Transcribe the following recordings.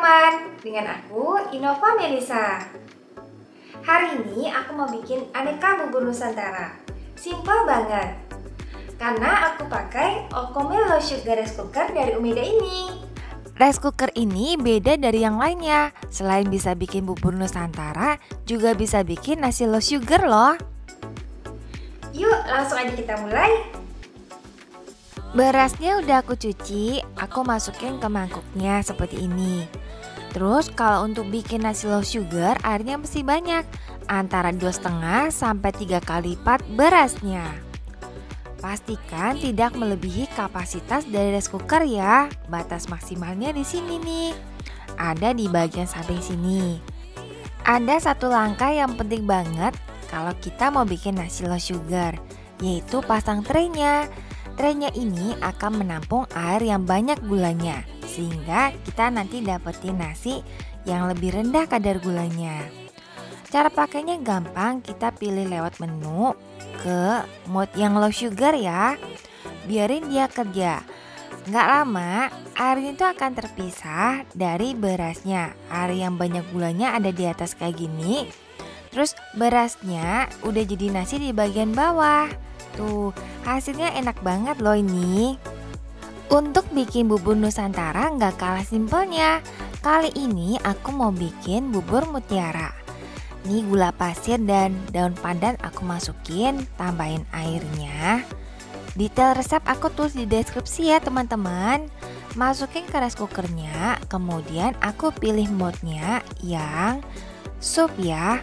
teman-teman, dengan aku Innova Melisa. Hari ini aku mau bikin aneka bubur Nusantara. Simple banget. Karena aku pakai Okomel Low Sugar Rice Cooker dari Umeda ini. Rice cooker ini beda dari yang lainnya. Selain bisa bikin bubur Nusantara, juga bisa bikin nasi low sugar loh. Yuk langsung aja kita mulai. Berasnya udah aku cuci, aku masukin ke mangkuknya seperti ini. Terus kalau untuk bikin nasi low sugar, airnya mesti banyak, antara 2,5 sampai 3 kali lipat berasnya. Pastikan tidak melebihi kapasitas dari rice cooker ya. Batas maksimalnya di sini nih. Ada di bagian samping sini. Ada satu langkah yang penting banget kalau kita mau bikin nasi low sugar, yaitu pasang traynya. Traynya ini akan menampung air yang banyak gulanya, sehingga kita nanti dapetin nasi yang lebih rendah kadar gulanya. Cara pakainya gampang, kita pilih lewat menu ke mode yang low sugar ya. Biarin dia kerja. Nggak lama, airnya itu akan terpisah dari berasnya. Air yang banyak gulanya ada di atas kayak gini. Terus berasnya udah jadi nasi di bagian bawah. Tuh, hasilnya enak banget loh ini. Untuk bikin bubur Nusantara nggak kalah simpelnya. Kali ini aku mau bikin bubur mutiara. Ini gula pasir dan daun pandan aku masukin, tambahin airnya. Detail resep aku tulis di deskripsi ya teman-teman. Masukin ke rice cookernya, kemudian aku pilih mode-nya yang sup ya.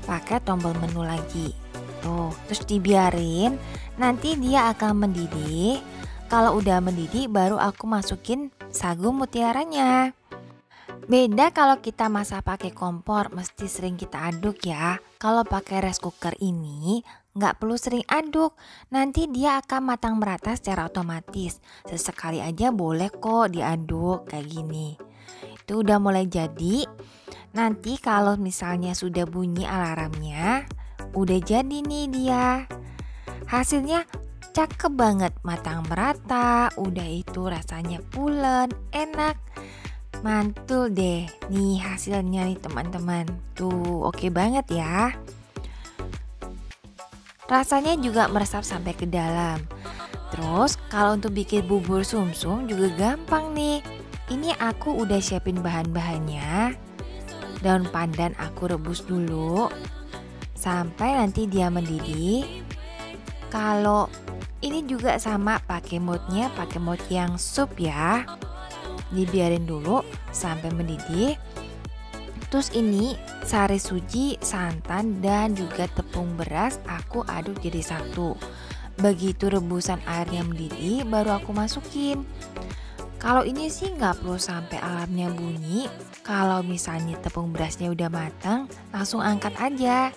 Pakai tombol menu lagi. Tuh, terus dibiarin, nanti dia akan mendidih. Kalau udah mendidih baru aku masukin sagu mutiaranya. Beda kalau kita masak pakai kompor, mesti sering kita aduk ya. Kalau pakai rice cooker ini nggak perlu sering aduk, nanti dia akan matang merata secara otomatis. Sesekali aja boleh kok diaduk kayak gini. Itu udah mulai jadi. Nanti kalau misalnya sudah bunyi alarmnya, udah jadi nih dia. Hasilnya cakep banget, matang merata, udah itu rasanya pulen, enak. Mantul deh nih hasilnya nih teman-teman. Tuh oke banget ya. Rasanya juga meresap sampai ke dalam. Terus kalau untuk bikin bubur sumsum juga gampang nih. Ini aku udah siapin bahan-bahannya. Daun pandan aku rebus dulu sampai nanti dia mendidih. Kalau ini juga sama pakai mode-nya, pakai mode yang sup ya. Dibiarin dulu sampai mendidih. Terus ini sari suji, santan dan juga tepung beras aku aduk jadi satu. Begitu rebusan airnya mendidih baru aku masukin. Kalau ini sih nggak perlu sampai alarmnya bunyi. Kalau misalnya tepung berasnya udah matang, langsung angkat aja.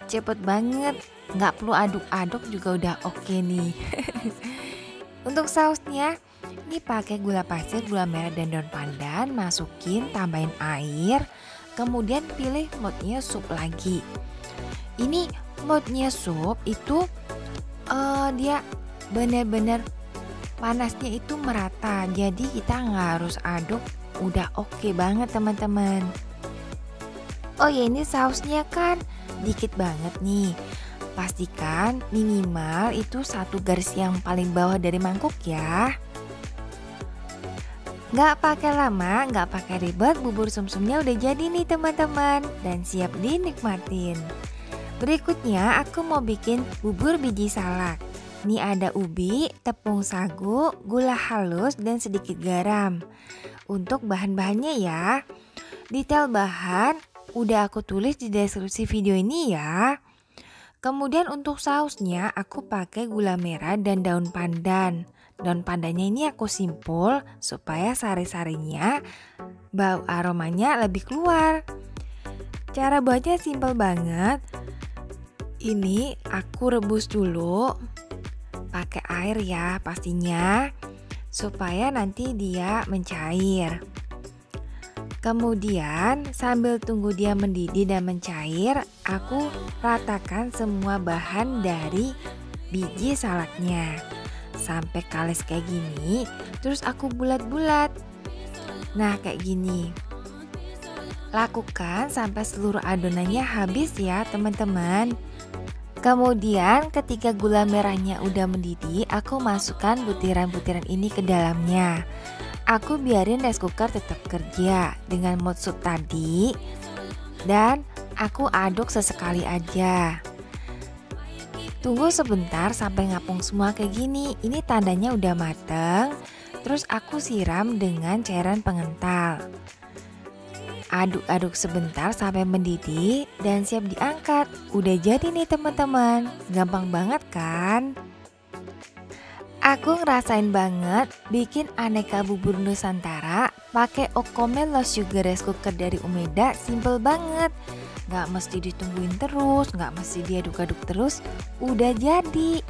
Cepet banget, nggak perlu aduk-aduk juga udah oke nih. Untuk sausnya, ini pakai gula pasir, gula merah dan daun pandan. Masukin, tambahin air. Kemudian pilih mode-nya sup lagi. Ini mode-nya sup itu dia benar-benar panasnya itu merata, jadi kita nggak harus aduk, udah oke banget teman-teman. Oh ya, ini sausnya kan dikit banget nih. Pastikan minimal itu 1 garis yang paling bawah dari mangkuk ya. Nggak pakai lama, nggak pakai ribet, bubur sumsumnya udah jadi nih teman-teman dan siap dinikmatin. Berikutnya aku mau bikin bubur biji salak. Ini ada ubi, tepung sagu, gula halus, dan sedikit garam. Untuk bahan-bahannya ya. Detail bahan udah aku tulis di deskripsi video ini ya. Kemudian untuk sausnya aku pakai gula merah dan daun pandan. Daun pandannya ini aku simpul supaya sari-sarinya, bau aromanya lebih keluar. Cara buatnya simpel banget. Ini aku rebus dulu. Pakai air ya pastinya, supaya nanti dia mencair. Kemudian sambil tunggu dia mendidih dan mencair, aku ratakan semua bahan dari biji salaknya sampai kalis kayak gini. Terus aku bulat-bulat. Nah, kayak gini. Lakukan sampai seluruh adonannya habis ya teman-teman. Kemudian ketika gula merahnya udah mendidih, aku masukkan butiran-butiran ini ke dalamnya. Aku biarin rice cooker tetap kerja dengan mode sub tadi. Dan aku aduk sesekali aja. Tunggu sebentar sampai ngapung semua kayak gini. Ini tandanya udah mateng. Terus aku siram dengan cairan pengental. Aduk-aduk sebentar sampai mendidih dan siap diangkat. Udah jadi nih teman-teman. Gampang banget kan? Aku ngerasain banget bikin aneka bubur Nusantara pakai Okomel low sugar rice cooker dari Umeda. Simple banget. Gak mesti ditungguin terus, gak mesti diaduk-aduk terus. Udah jadi.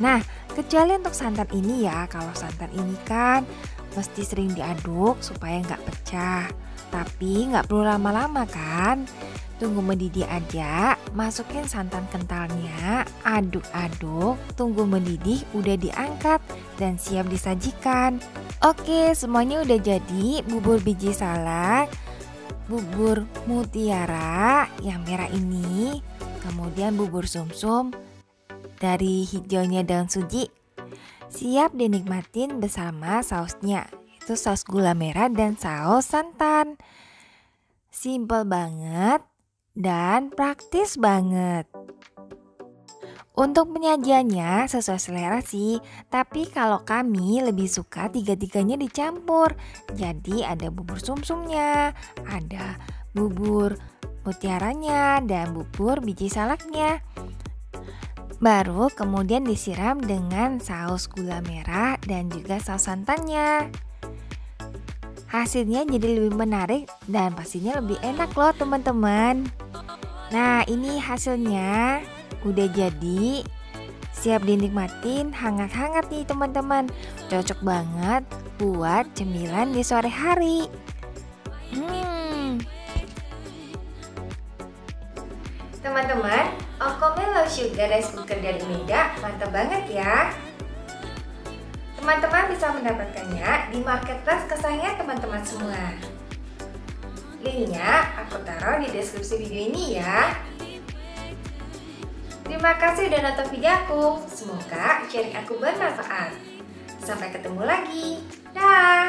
Nah, kecuali untuk santan ini ya. Kalau santan ini kan mesti sering diaduk supaya gak pecah. Tapi nggak perlu lama-lama kan. Tunggu mendidih aja. Masukin santan kentalnya. Aduk-aduk. Tunggu mendidih. Udah diangkat dan siap disajikan. Oke, semuanya udah jadi. Bubur biji salak, bubur mutiara yang merah ini, kemudian bubur sumsum dari hijaunya daun suji. Siap dinikmatin bersama sausnya. Itu saus gula merah dan saus santan. Simple banget dan praktis banget. Untuk penyajiannya sesuai selera sih, tapi kalau kami lebih suka tiga-tiganya dicampur. Jadi ada bubur sumsumnya, ada bubur mutiaranya, dan bubur biji salaknya. Baru kemudian disiram dengan saus gula merah dan juga saus santannya. Hasilnya jadi lebih menarik dan pastinya lebih enak loh teman-teman. Nah, ini hasilnya udah jadi. Siap dinikmatin hangat-hangat nih teman-teman. Cocok banget buat cemilan di sore hari. Teman-teman, Okomel low sugar rice cooker dari Umeda mantap banget ya. Teman-teman bisa mendapatkannya di marketplace kesayangan teman-teman semua. Linknya aku taruh di deskripsi video ini ya. Terima kasih udah nonton video aku. Semoga sharing aku bermanfaat. Sampai ketemu lagi. Dah.